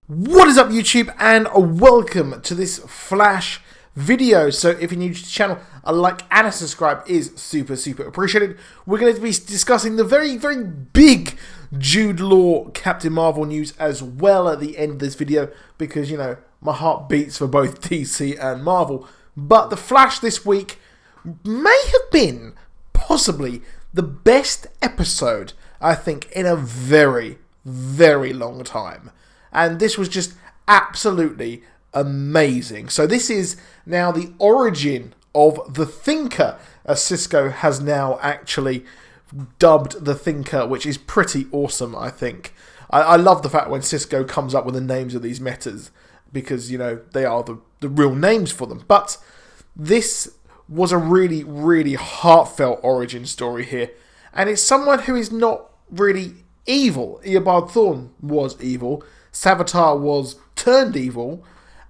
What is up, YouTube, and welcome to this Flash video. So if you're new to the channel, a like and a subscribe is super appreciated. We're going to be discussing the very big Jude Law Captain Marvel news as well at the end of this video, because, you know, my heart beats for both DC and Marvel. But the Flash this week may have been possibly the best episode, I think, in a very long time. And this was just absolutely amazing. So this is now the origin of the Thinker, as Cisco has now actually dubbed the Thinker, which is pretty awesome, I think. I love the fact when Cisco comes up with the names of these metas, because, you know, they are the real names for them. But this was a really heartfelt origin story here. And it's someone who is not really evil. Eobard Thawne was evil. Savitar was turned evil,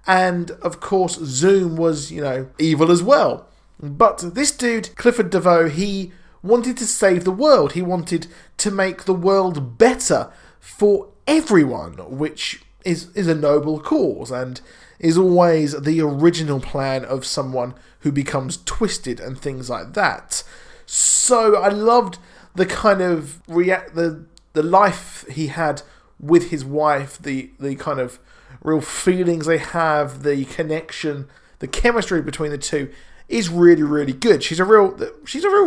and of course Zoom was, you know, evil as well. But this dude, Clifford DeVoe, he wanted to save the world. He wanted to make the world better for everyone, which is a noble cause and is always the original plan of someone who becomes twisted and things like that. So I loved the kind of the life he had with his wife, the kind of real feelings they have, the connection, the chemistry between the two is really good. She's a real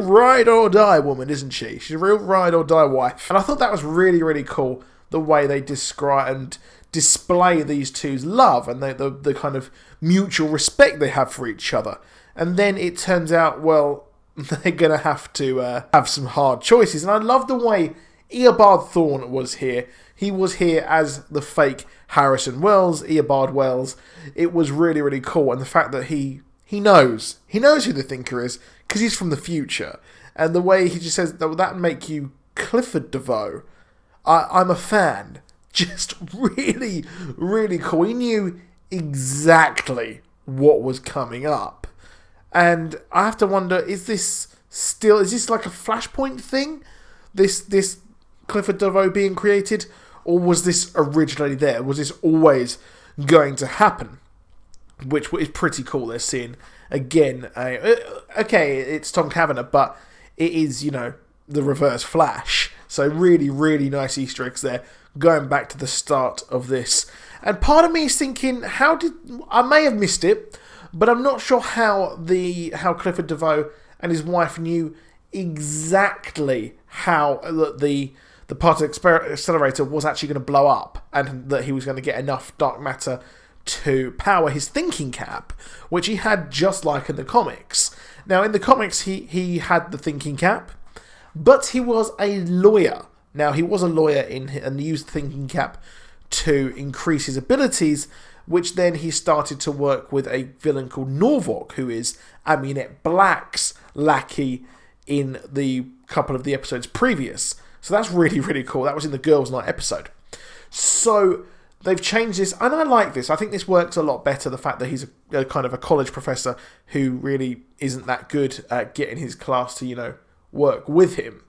ride or die woman, isn't she? She's a real ride or die wife. And I thought that was really cool, the way they describe and display these two's love and the kind of mutual respect they have for each other. And then it turns out, well, they're gonna have to have some hard choices. And I love the way Eobard Thawne was here. He was here as the fake Harrison Wells, Eobard Wells. It was really cool, and the fact that he knows who the Thinker is, because he's from the future, and the way he just says that would make you Clifford DeVoe. I'm a fan. Just really cool. He knew exactly what was coming up, and I have to wonder: is this like a Flashpoint thing? This Clifford DeVoe being created? Or was this originally there? Was this always going to happen? Which is pretty cool. They're seeing, again, okay, it's Tom Cavanagh, but it is, you know, the reverse Flash. So really nice Easter eggs there, going back to the start of this. And part of me is thinking, I may have missed it, but I'm not sure how Clifford DeVoe and his wife knew exactly how the particle accelerator was actually going to blow up, and that he was going to get enough dark matter to power his thinking cap, which he had just like in the comics. Now, in the comics, he had the thinking cap, but he was a lawyer. Now, he was a lawyer and used the thinking cap to increase his abilities, which then he started to work with a villain called Norvok, who is Aminette Black's lackey in the couple of the episodes previous. So that's really cool. That was in the Girls' Night episode. So they've changed this, and I like this. I think this works a lot better, the fact that he's a kind of a college professor who really isn't that good at getting his class to, you know, work with him.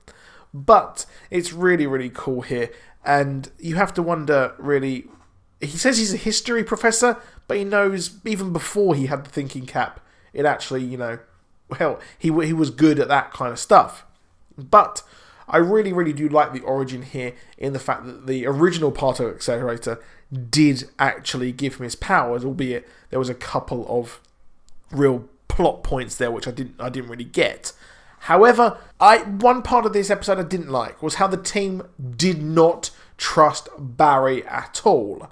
But it's really cool here, and you have to wonder, really, he says he's a history professor, but he knows even before he had the thinking cap, it actually, you know, well, he was good at that kind of stuff. But I really do like the origin here, in the fact that the original particle accelerator did actually give him his powers, albeit there was a couple of real plot points there which I didn't really get. However, one part of this episode I didn't like was how the team did not trust Barry at all.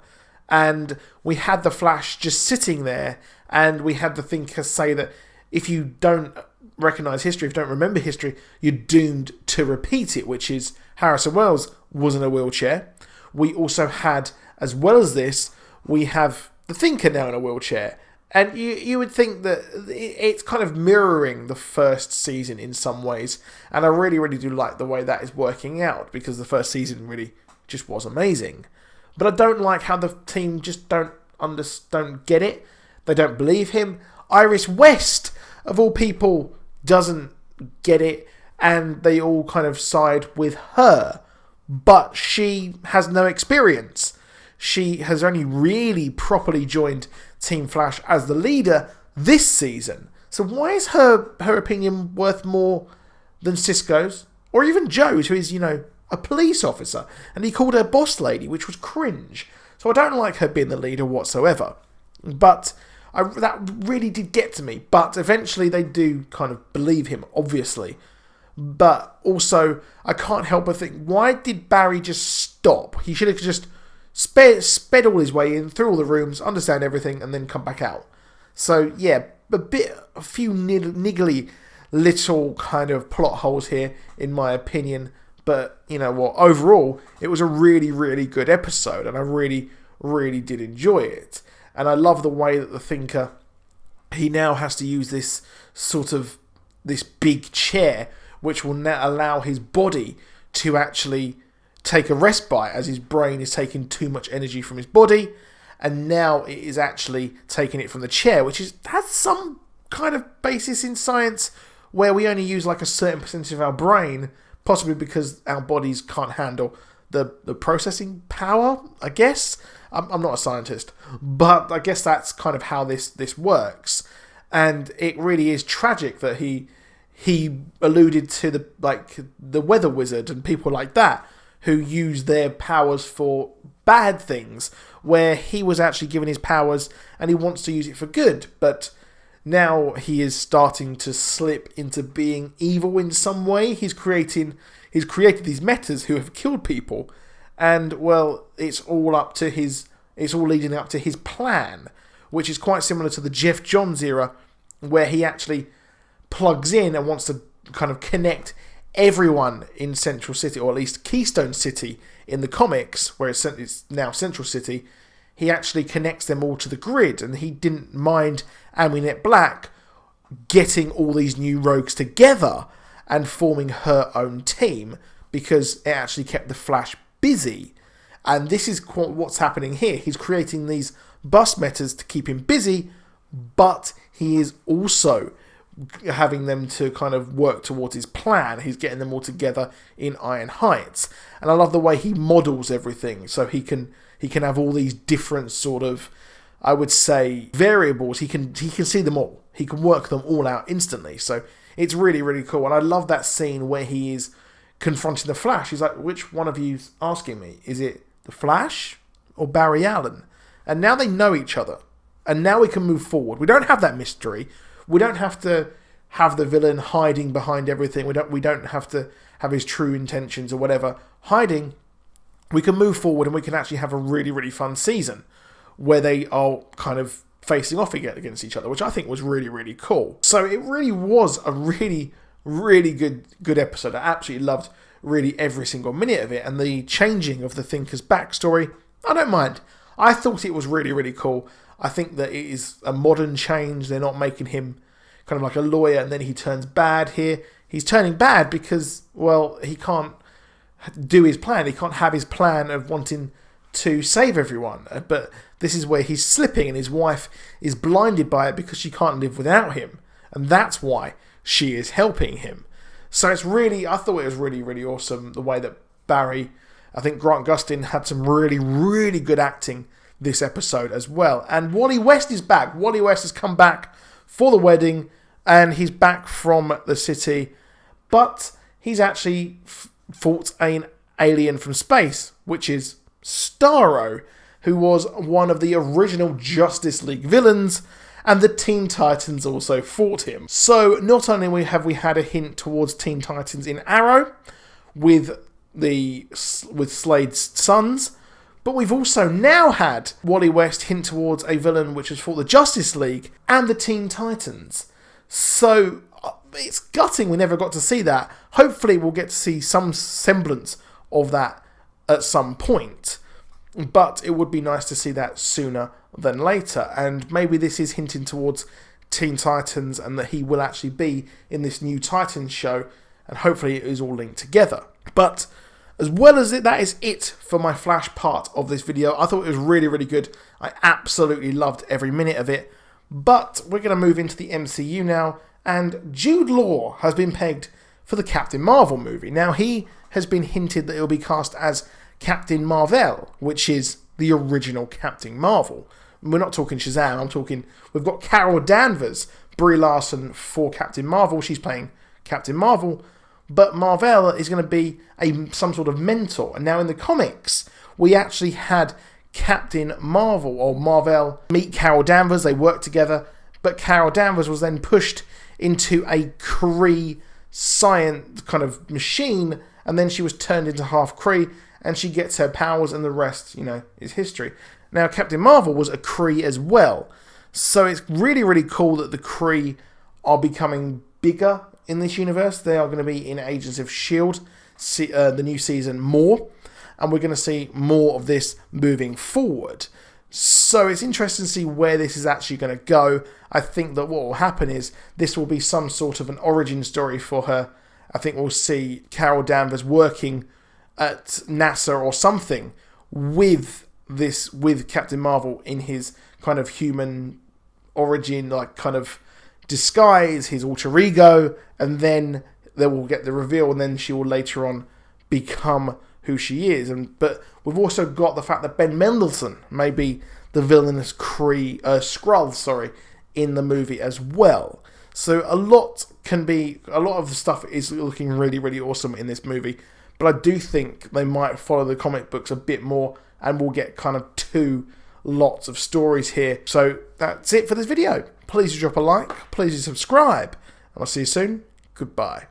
And we had the Flash just sitting there, and we had the Thinker say that if you don't recognize history, if you don't remember history, you're doomed to repeat it, which is Harrison Wells was in a wheelchair. We also had, as well as this, we have the Thinker now in a wheelchair. And you would think that it's kind of mirroring the first season in some ways. And I really do like the way that is working out, because the first season really just was amazing. But I don't like how the team just don't get it. They don't believe him. Iris West, of all people, doesn't get it, and they all kind of side with her, but she has no experience. she has only really properly joined Team Flash as the leader this season. So why is her opinion worth more than Cisco's? Or even Joe's, who is, a police officer. And he called her boss lady, which was cringe. So I don't like her being the leader whatsoever. But that really did get to me. But eventually they do kind of believe him, obviously. But also, I can't help but think, why did Barry just stop? He should have just sped all his way in, through all the rooms, understand everything, and then come back out. So, yeah, a few niggly little kind of plot holes here, in my opinion. But, you know what, overall, it was a really, really good episode, and I really, really did enjoy it. And I love the way that the Thinker, he now has to use this this big chair, which will now allow his body to actually take a respite as his brain is taking too much energy from his body. And now it is actually taking it from the chair, which has some kind of basis in science where we only use like a certain percentage of our brain, possibly because our bodies can't handle the processing power, I guess. I'm not a scientist, but I guess that's kind of how this works. And it really is tragic that he alluded to the weather wizard and people like that who use their powers for bad things, where he was actually given his powers and he wants to use it for good, but now he is starting to slip into being evil in some way. He's created these metas who have killed people, and well, it's all leading up to his plan, which is quite similar to the Jeff Johns era, where he actually plugs in and wants to kind of connect everyone in Central City, or at least Keystone City in the comics, where it's now Central City. He actually connects them all to the grid, and he didn't mind Aminette Black getting all these new rogues together and forming her own team, because it actually kept the Flash busy. And this is what's happening here. He's creating these bus metas to keep him busy, but he is also having them to kind of work towards his plan. He's getting them all together in Iron Heights. And I love the way he models everything, so he can have all these different sort of, I would say, variables. He can see them all. He can work them all out instantly. So it's really, really cool. And I love that scene where he is confronting the Flash. He's like, which one of you's asking me? Is it the Flash or Barry Allen? And now they know each other. And now we can move forward. We don't have that mystery. We don't have to have the villain hiding behind everything. We don't have to have his true intentions or whatever hiding. We can move forward and we can actually have a really, really fun season where they are kind of facing off against each other, which I think was really, really cool. So it really was a really, really good episode. I absolutely loved really every single minute of it, and the changing of the Thinker's backstory, I don't mind. I thought it was really, really cool. I think that it is a modern change. They're not making him kind of like a lawyer and then he turns bad here. He's turning bad because, well, he can't do his plan. He can't have his plan of wanting to save everyone. But this is where he's slipping, and his wife is blinded by it because she can't live without him. And that's why she is helping him. So it's really, I thought it was really, really awesome the way that Barry, I think Grant Gustin had some really, really good acting this episode as well. And Wally West is back. Wally West has come back for the wedding, and he's back from the city, but he's actually fought an alien from space, which is Starro, who was one of the original Justice League villains, and the Teen Titans also fought him. So not only have we had a hint towards Teen Titans in Arrow with Slade's sons, but we've also now had Wally West hint towards a villain which has fought the Justice League and the Teen Titans. So it's gutting we never got to see that. Hopefully we'll get to see some semblance of that at some point. But it would be nice to see that sooner than later. And maybe this is hinting towards Teen Titans and that he will actually be in this new Titans show. And hopefully it is all linked together. But as well as it, that is it for my Flash part of this video. I thought it was really, really good. I absolutely loved every minute of it. But we're going to move into the MCU now. And Jude Law has been pegged for the Captain Marvel movie. Now, he has been hinted that he'll be cast as Captain Marvel, which is the original Captain Marvel. We're not talking Shazam, I'm talking, we've got Carol Danvers, Brie Larson for Captain Marvel, she's playing Captain Marvel, but Marvel is going to be some sort of mentor. And now in the comics, we actually had Captain Marvel, or Marvel, meet Carol Danvers, they worked together, but Carol Danvers was then pushed into a Kree science kind of machine, and then she was turned into half Kree, and she gets her powers, and the rest, you know, is history. Now, Captain Marvel was a Kree as well, so it's really, really cool that the Kree are becoming bigger in this universe. They are going to be in Agents of S.H.I.E.L.D., the new season, more, and we're going to see more of this moving forward. So it's interesting to see where this is actually going to go. I think that what will happen is this will be some sort of an origin story for her. I think we'll see Carol Danvers working at NASA or something with Captain Marvel in his kind of human origin, like kind of disguise, his alter ego, and then they will get the reveal, and then she will later on become who she is. But we've also got the fact that Ben Mendelsohn may be the villainous Skrull, in the movie as well. So a lot of the stuff is looking really, really awesome in this movie. But I do think they might follow the comic books a bit more, and we'll get kind of two lots of stories here. So that's it for this video. Please do drop a like, please do subscribe, and I'll see you soon. Goodbye.